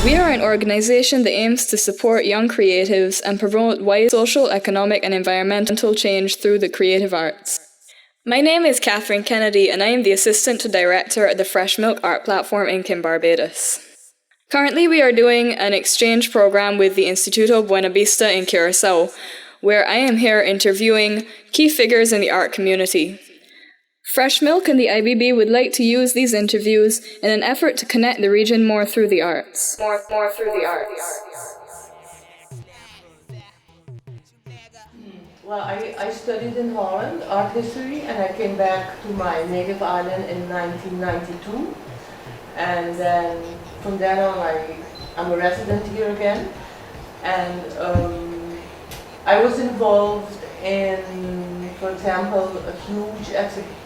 We are an organization that aims to support young creatives and promote wide social, economic, and environmental change through the creative arts. My name is Katherine Kennedy, and I am the Assistant Director at the Fresh Milk Art Platform in Barbados. Currently, we are doing an exchange program with the Instituto Buena Vista in Curacao, where I am here interviewing key figures in the art community. Fresh Milk and the IBB would like to use these interviews in an effort to connect the region more through the arts. More through the arts. Well, I studied in Holland, art history, and I came back to my native island in 1992. And then from then on, I'm a resident here again. And I was involved in, for example, a huge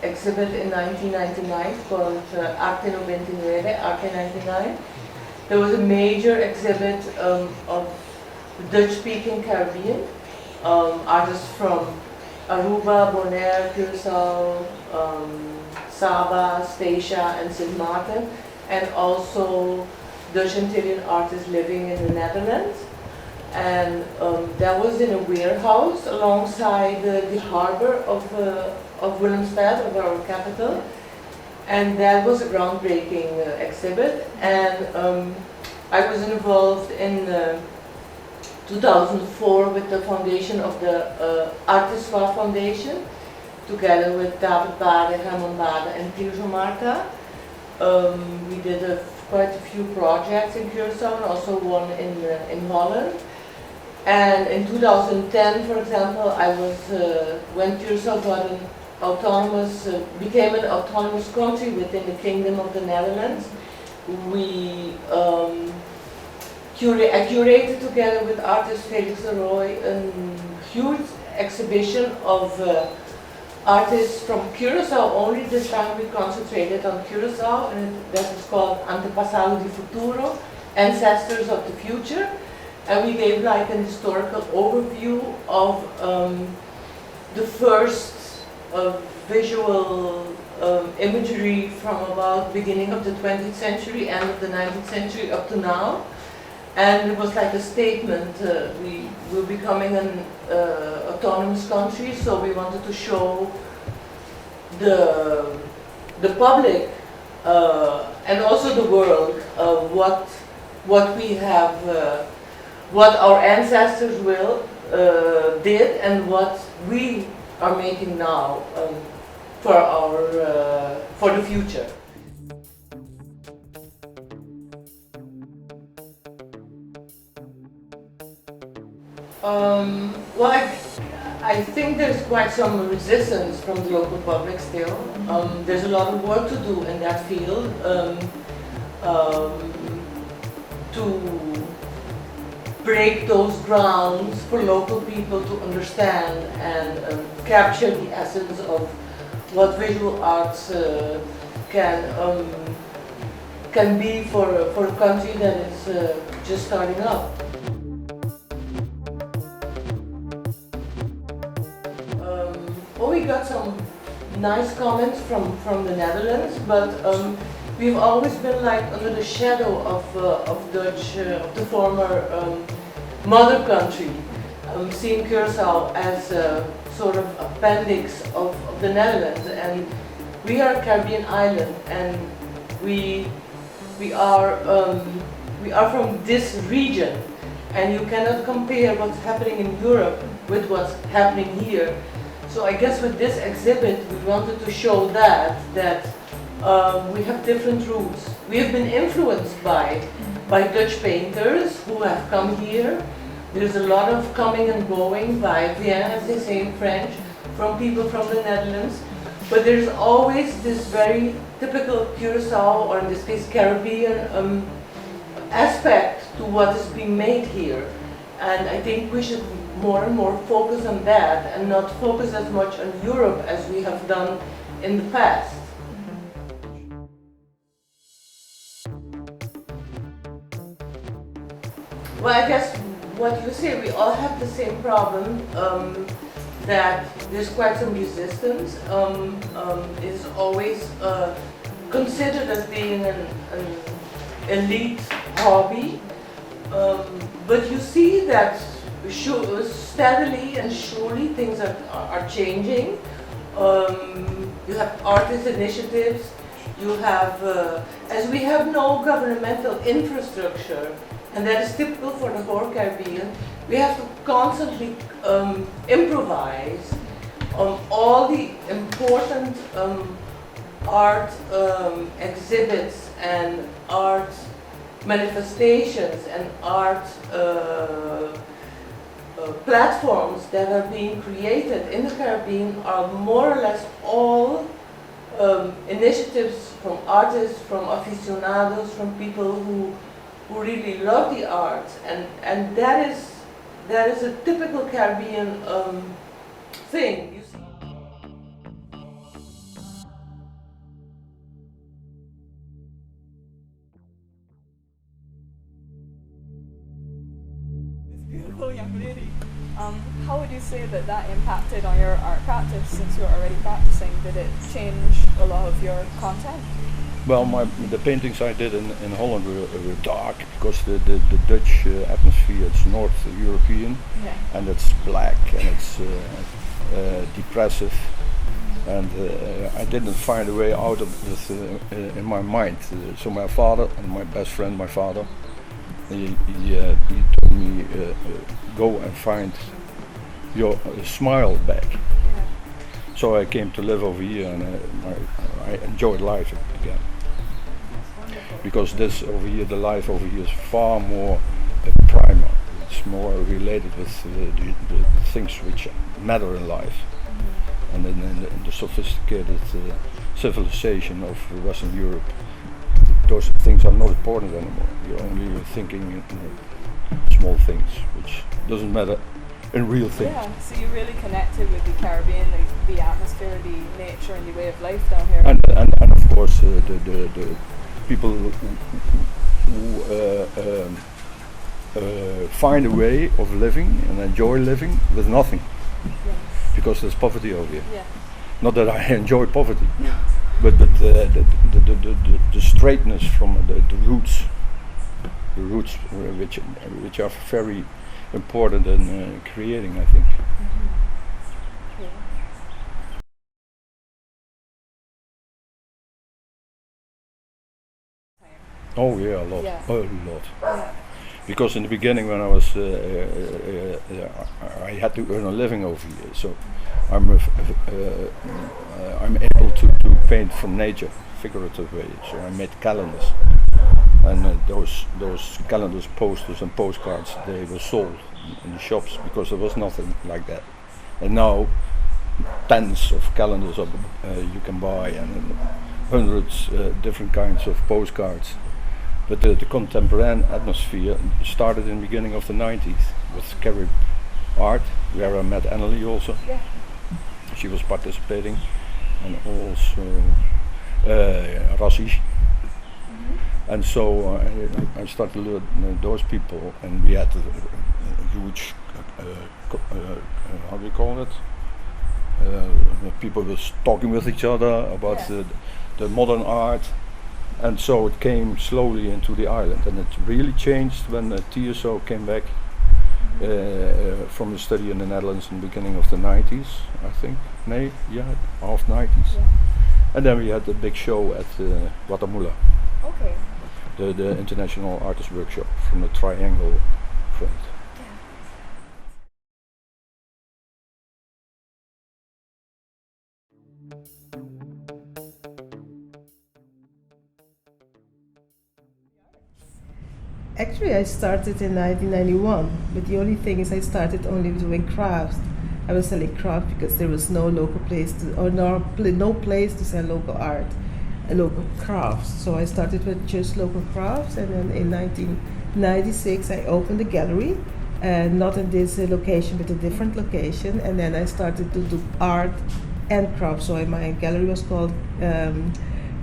exhibit in 1999 called Arte 99, Arte 99. There was a major exhibit of the Dutch-speaking Caribbean, artists from Aruba, Bonaire, Curacao, Saba, Statia, and Sint Maarten, and also Dutch Antillean artists living in the Netherlands. And that was in a warehouse alongside the harbor of Willemstad, of our capital. And that was a groundbreaking exhibit. And I was involved in 2004 with the foundation of the Artistoire Foundation, together with David Bade, Herman van Bergen, and Pirjo Marta. We did quite a few projects in Curacao, and also one in Holland. And in 2010, for example, I was when Curacao became an autonomous country within the Kingdom of the Netherlands. I curated together with artist Felix Leroy a huge exhibition of artists from Curacao only. This time we concentrated on Curacao, and that was called Antepassados de Futuro, Ancestors of the Future. And we gave like an historical overview of the first visual imagery from about beginning of the 20th century, end of the 19th century up to now. And it was like a statement, we were becoming an autonomous country, so we wanted to show the public and also the world what we have, what our ancestors did, and what we are making now for the future. Well, I think there's quite some resistance from the local public still. There's a lot of work to do in that field to break those grounds for local people to understand and capture the essence of what visual arts can be for a country that is just starting up. We got some nice comments from the Netherlands, but we've always been like under the shadow of Dutch, of the former mother country, seeing Curacao as a sort of appendix of the Netherlands. And we are a Caribbean island, and we are from this region, and you cannot compare what's happening in Europe with what's happening here. So I guess with this exhibit we wanted to show that we have different roots. We have been influenced by Dutch painters who have come here. There's a lot of coming and going by Vienna, as they say in French, from people from the Netherlands. But there's always this very typical Curacao, or in this case Caribbean, aspect to what is being made here. And I think we should more and more focus on that and not focus as much on Europe as we have done in the past. Well, I guess what you say, we all have the same problem, that there's quite some resistance. It's always considered as being an elite hobby, but you see that steadily and surely things are changing. You have artist initiatives, you have, as we have no governmental infrastructure, and that is typical for the whole Caribbean, we have to constantly improvise on all the important art exhibits and art manifestations and art platforms that are being created in the Caribbean are more or less all initiatives from artists, from aficionados, from people who really love the arts, and that is a typical Caribbean thing. You see. This beautiful young lady. How would you say that that impacted on your art practice since you were already practicing? Did it change a lot of your content? Well, the paintings I did in Holland were dark because the Dutch atmosphere, it's North European, Yeah. and it's black and it's depressive, and I didn't find a way out of this in my mind. So my father and my best friend, my father, he told me, go and find your smile back. Yeah. So I came to live over here, and I enjoyed life again. Because this over here, the life over here is far more primal. It's more related with the things which matter in life. And then in the sophisticated civilization of Western Europe, those things are not important anymore. You're only thinking in small things, which doesn't matter in real things. Yeah, so you really connected with the Caribbean, the atmosphere, the nature, and the way of life down here. And of course, the people who find a way of living and enjoy living with nothing, because there's poverty over here. Yeah. Not that I enjoy poverty, but the straightness from the roots which are very important in creating, I think. Yeah. Oh yeah, a lot, Yeah. a lot. Yeah. Because in the beginning, when I was, I had to earn a living over here, so I'm able to paint from nature, figurative way. So I made calendars, and those calendars, posters, and postcards, they were sold in the shops because there was nothing like that. And now, tens of calendars you can buy, and hundreds different kinds of postcards. But the contemporary atmosphere started in the beginning of the 90s with Carib art, where I met Annalie also. Yeah. She was participating, and also Razish. And so I started to learn those people, and we had a huge, how do you call it? People were talking with each other about the modern art. And so it came slowly into the island, and it really changed when TSO came back from the study in the Netherlands in the beginning of the 90s, I think. Half 90s. Yeah. And then we had the big show at Guatemala, Okay. the International Artist Workshop from the Triangle Front. Actually, I started in 1991, but the only thing is I started only doing crafts. I was selling craft because there was no local place no place to sell local art, local crafts. So I started with just local crafts, and then in 1996 I opened a gallery, not in this location but a different location, and then I started to do art and crafts. So my gallery was called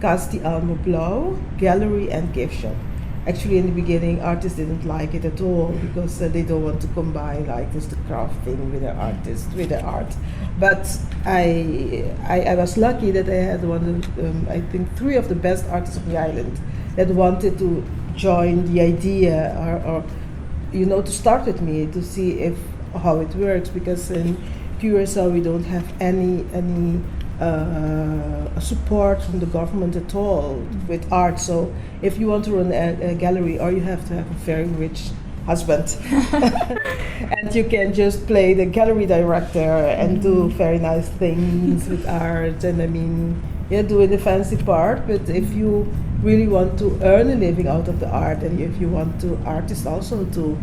Casa de Alma Blau Gallery and Gift Shop. Actually, in the beginning, artists didn't like it at all because they don't want to combine like this the craft thing with the artist with the art. But I was lucky that I had one of I think 3 of the best artists of the island that wanted to join the idea or to start with me to see how it works, because in Curacao we don't have any support from the government at all with art. So if you want to run a gallery, or you have to have a very rich husband and you can just play the gallery director and do very nice things with art, and doing the fancy part. But if you really want to earn a living out of the art, and if you want to artists also to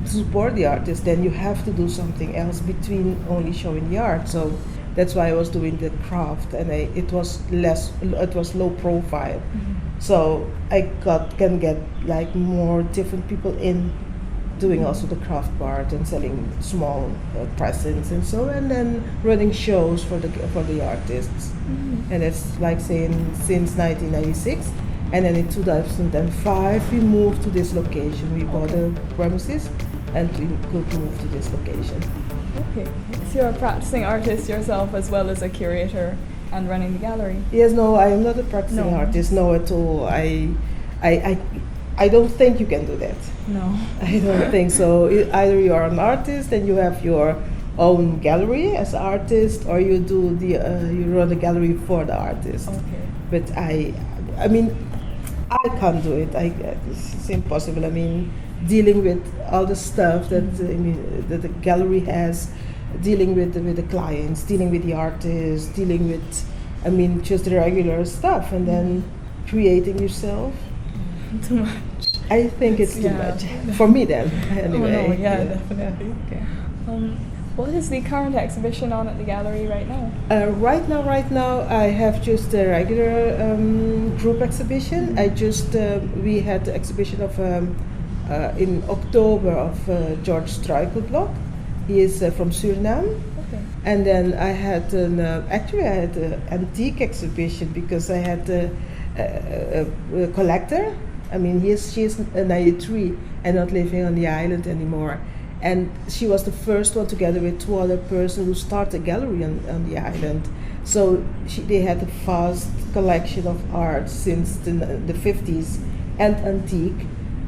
support the artist, then you have to do something else between only showing the art. So that's why I was doing the craft, and it was low profile. So I can get more different people in doing also the craft part and selling small presents and so, and then running shows for the artists. And it's since 1996. And then in 2005 we moved to this location. We bought the premises and we could move to this location. Okay, so you're a practicing artist yourself as well as a curator and running the gallery? Yes, no, I am not a practicing artist, no at all. I don't think you can do that. No. I don't think so. Either you are an artist and you have your own gallery as an artist, or you do you run a gallery for the artist. Okay. But I can't do it. It's impossible. Dealing with all the stuff that that the gallery has, dealing with the clients, dealing with the artists, dealing with just the regular stuff, and then creating yourself. Too much. I think it's too much for me then. Anyway. Oh, no, definitely. Okay. What is the current exhibition on at the gallery right now? Right now, I have just a regular group exhibition. We had the exhibition of in October of George Struikelblok. He is from Suriname. Okay. And then I had an antique exhibition, because I had a collector. She's 93 and not living on the island anymore. And she was the first one, together with two other persons, who started a gallery on the island. So they had a vast collection of art since the 50s and antique.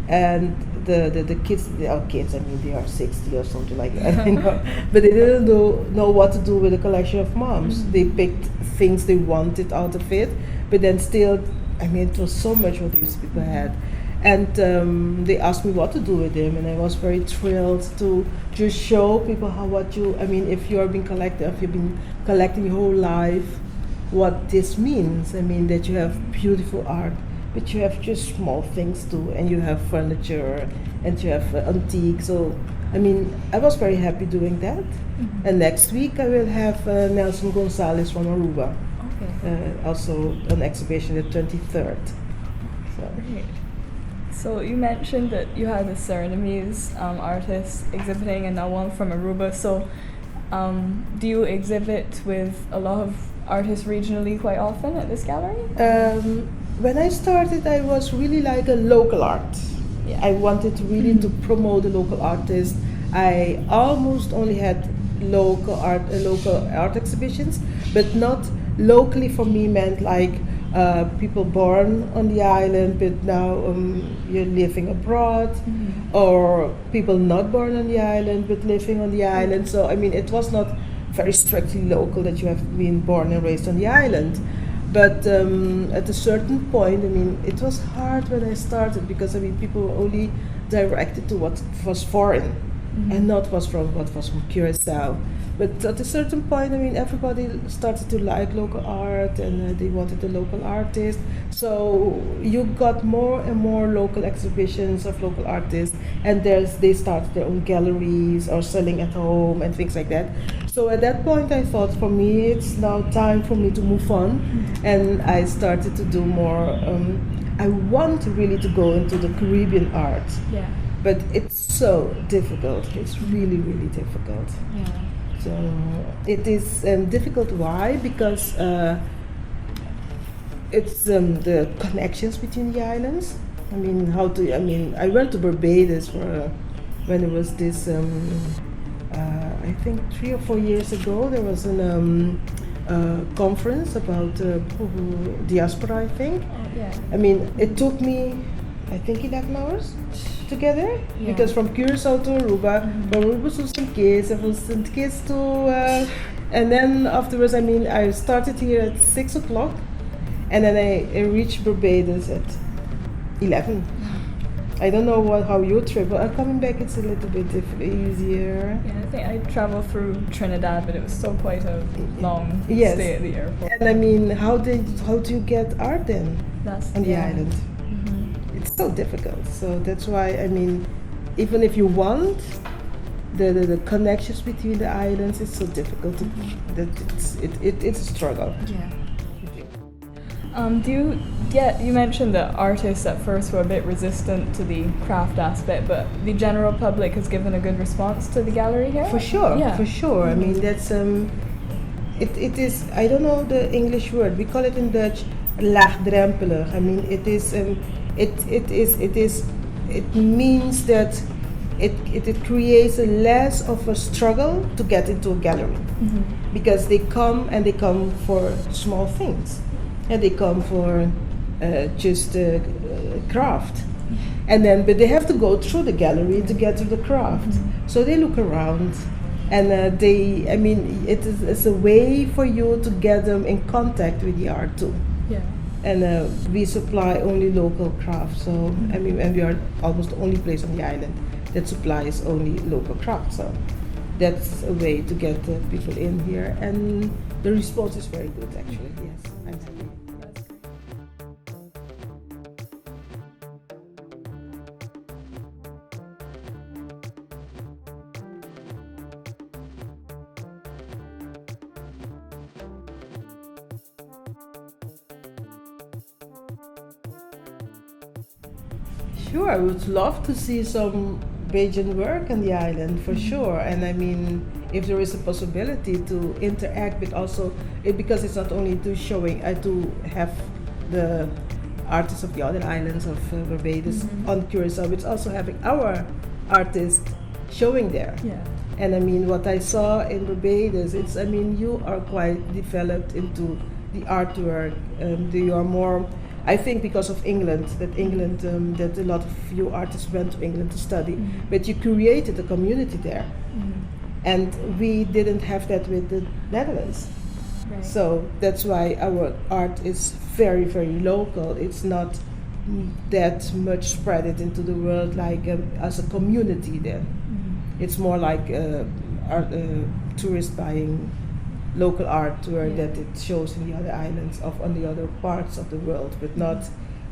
And the kids, they are 60 or something like that, but they didn't know what to do with the collection of moms. They picked things they wanted out of it, but then still, it was so much what these people had. And they asked me what to do with them, and I was very thrilled to just show people if you've been collecting your whole life, what this means. That you have beautiful art, but you have just small things too, and you have furniture, and you have antique. So, I was very happy doing that. And next week I will have Nelson Gonzalez from Aruba. Okay. Also an exhibition the 23rd. So. Great. So you mentioned that you had a Surinamese artist exhibiting and now one from Aruba. So do you exhibit with a lot of artists regionally quite often at this gallery? When I started, I was really like a local art. Yeah. I wanted really to promote the local artists. I almost only had local art exhibitions, but not locally. For me meant people born on the island but now you're living abroad, or people not born on the island but living on the island. So it was not very strictly local that you have been born and raised on the island. But at a certain point, it was hard when I started, because people were only directed to what was foreign and not what was from Curacao. But at a certain point, everybody started to like local art, and they wanted a local artist. So you got more and more local exhibitions of local artists, and they started their own galleries or selling at home and things like that. So at that point, I thought, for me, it's now time for me to move on, and I started to do more. I want really to go into the Caribbean art, but it's so difficult. It's really, really difficult. Yeah. So it is difficult. Why? Because it's the connections between the islands. I went to Barbados for when there was this. I think 3 or 4 years ago, there was an conference about diaspora, I think. Oh, yeah. It took me I think 11 hours together. Yeah. Because from Curaçao to Aruba, from Aruba to St. Kitts, and from St. Kitts to, and then afterwards, I mean, I started here at 6 o'clock, and then I reached Barbados at 11. I don't know how you travel. Coming back, it's a little bit easier. Yeah, I think I traveled through Trinidad, but it was still quite a long Yes. stay at the airport. And I mean, how do you get art then That's on the island? It's so difficult. So that's why, I mean, even if you want the connections between the islands, it's so difficult. It's a struggle. Yeah. You mentioned that artists at first were a bit resistant to the craft aspect, but the general public has given a good response to the gallery here? For sure, Yeah. for sure. I mean, that's it is. I don't know the English word. We call it in Dutch laagdrempelig. I mean, it is. It means that it creates a less of a struggle to get into a gallery, because they come for small things, and they come for just craft. And then, but they have to go through the gallery to get to the craft. So they look around, and it's a way for you to get them in contact with the art too. Yeah. And we supply only local craft. So I mean, and we are almost the only place on the island that supplies only local craft. So that's a way to get people in here, and the response is very good actually. Yes, I'm happy. Sure, I would love to see some Bajan work on the island for sure. And I mean, if there is a possibility to interact, but also because it's not only to showing, to have the artists of the other islands of Barbados on Curaçao, it's also having our artists showing there. Yeah. And I mean, what I saw in Barbados, you are quite developed into the artwork. You are more. I think because of England, that a lot of you artists went to England to study, but you created a community there, and we didn't have that with the Netherlands. Right. So that's why our art is very, very local. It's not that much spread it into the world like as a community. Then it's more like tourists buying local art that it shows in the other islands on the other parts of the world, but not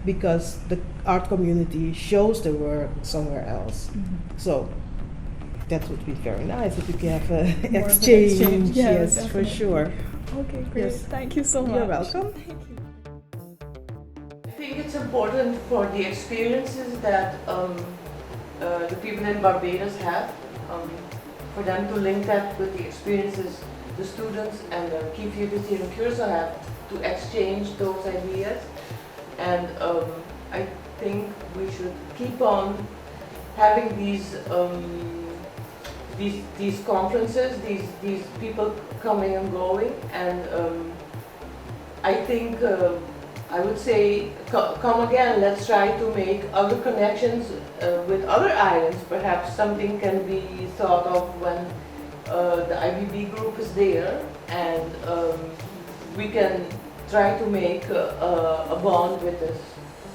because the art community shows the work somewhere else. So that would be very nice if we can have an exchange. Yeah, yes, definitely. for sure. Okay, great. Yes. Thank you so much. You're welcome. I think it's important for the experiences that the people in Barbados have, for them to link that with the experiences the students and the key figures here in Curaçao have, to exchange those ideas. And I think we should keep on having these conferences, these people coming and going, and I think I would say come again. Let's try to make other connections with other islands. Perhaps something can be thought of when the IBB group is there, and we can try to make a bond with the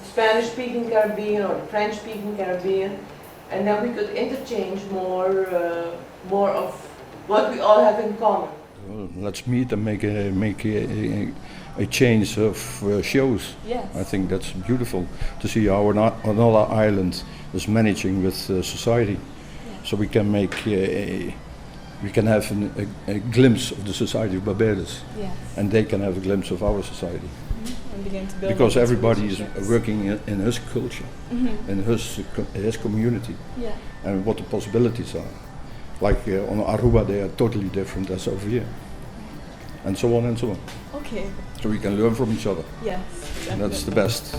Spanish-speaking Caribbean or the French-speaking Caribbean, and then we could interchange more of what we all have in common. Let's meet and make a change of shows. Yes. I think that's beautiful to see how another island is managing with society, so we can make. We can have a glimpse of the society of Barbados, and they can have a glimpse of our society. And begin to build Because those everybody is relationships. working in his culture, in his community, Yeah. and what the possibilities are. Like on Aruba, they are totally different as over here, and so on and so on. Okay. So we can learn from each other. Yes. That's the definitely. best.